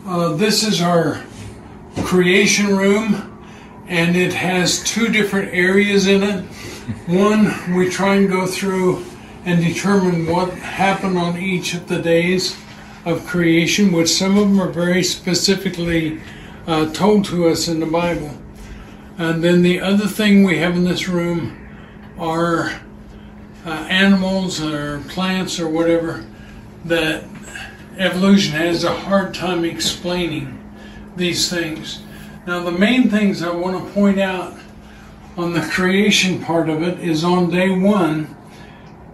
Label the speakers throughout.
Speaker 1: This is our creation room, and it has two different areas in it. One, we try and go through and determine what happened on each of the days of creation, which some of them are very specifically told to us in the Bible. And then the other thing we have in this room are animals or plants or whatever that evolution has a hard time explaining these things. Now, the main things I want to point out on the creation part of it is on day one,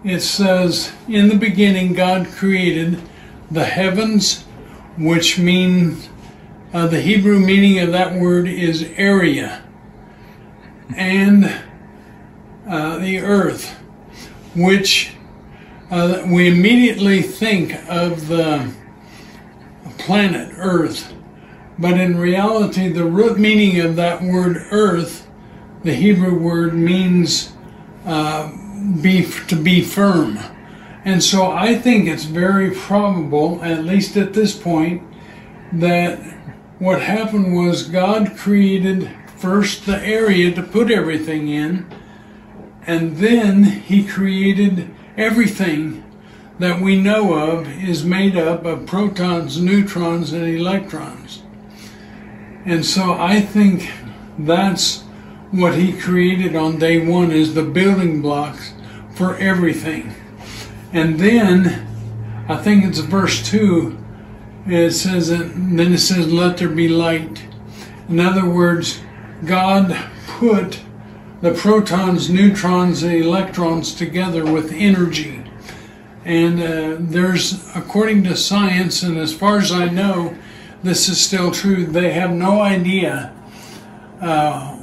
Speaker 1: it says, in the beginning God created the heavens, which means, the Hebrew meaning of that word is area, and the earth, which we immediately think of the planet Earth. But in reality, the root meaning of that word earth, the Hebrew word, means to be firm. And so I think it's very probable, at least at this point, that what happened was God created first the area to put everything in, and then he created everything that we know of is made up of protons, neutrons, and electrons. And so I think that's what he created on day one, is the building blocks for everything. And then, I think it's verse 2, it says, then it says, let there be light. In other words, God put the protons, neutrons, and electrons together with energy. And there's, according to science, and as far as I know, this is still true, they have no idea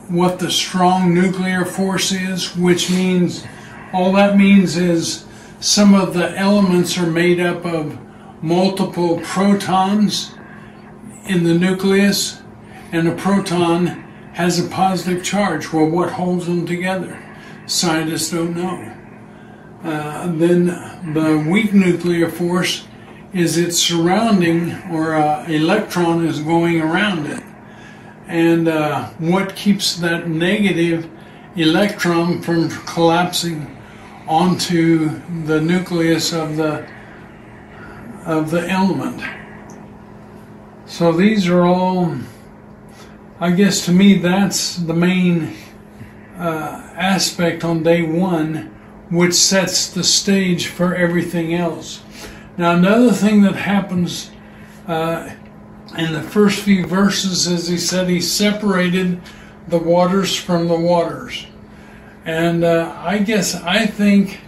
Speaker 1: what the strong nuclear force is, which means, all that means is some of the elements are made up of multiple protons in the nucleus, and a proton has a positive charge. Well, what holds them together? Scientists don't know. Then the weak nuclear force is its surrounding, or electron is going around it. And what keeps that negative electron from collapsing onto the nucleus of the element? So these are all, I guess to me, that's the main aspect on day one, which sets the stage for everything else. Now, another thing that happens in the first few verses is he said he separated the waters from the waters. And I think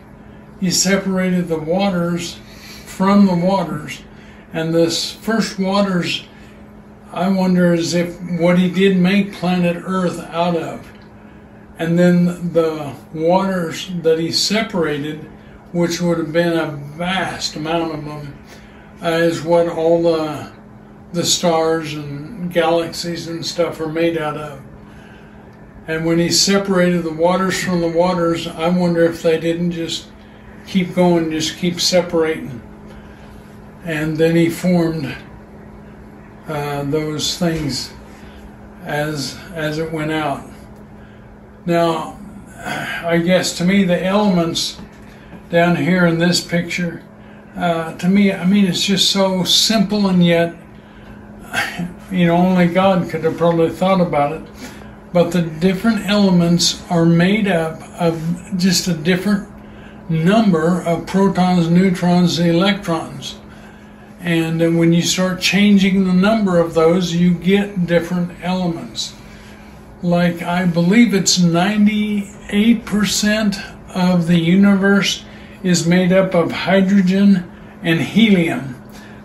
Speaker 1: he separated the waters from the waters. And this first waters, I wonder, is if what he did make planet Earth out of. And then the waters that he separated, which would have been a vast amount of them, is what all the stars and galaxies and stuff are made out of. And when he separated the waters from the waters, I wonder if they didn't just keep going, just keep separating. And then he formed those things as it went out. Now, I guess to me the elements down here in this picture, to me, I mean, it's just so simple, and yet, only God could have probably thought about it. But the different elements are made up of just a different number of protons, neutrons, and electrons. And then when you start changing the number of those, you get different elements. Like, I believe it's 98% of the universe is made up of hydrogen and helium.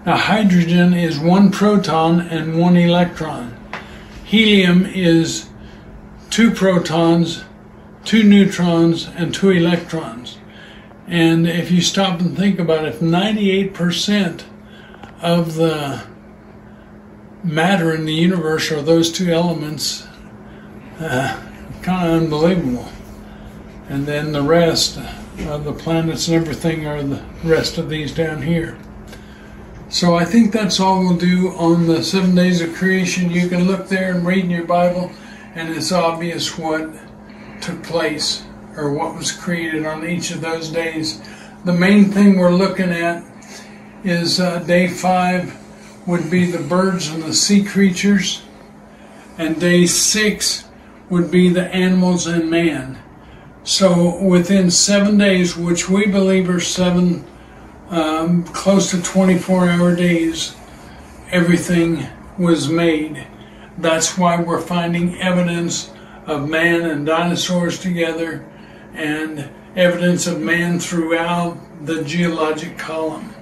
Speaker 1: Now, hydrogen is one proton and one electron. Helium is 2 protons, 2 neutrons, and 2 electrons. And if you stop and think about it, if 98% of the matter in the universe are those 2 elements, kind of unbelievable. And then the rest of the planets and everything are the rest of these down here. So I think that's all we'll do on the 7 days of creation. You can look there and read in your Bible, and it's obvious what took place or what was created on each of those days. The main thing we're looking at is day 5 would be the birds and the sea creatures, and day 6 would be the animals and man. So within 7 days, which we believe are close to 24-hour days, everything was made. That's why we're finding evidence of man and dinosaurs together, and evidence of man throughout the geologic column.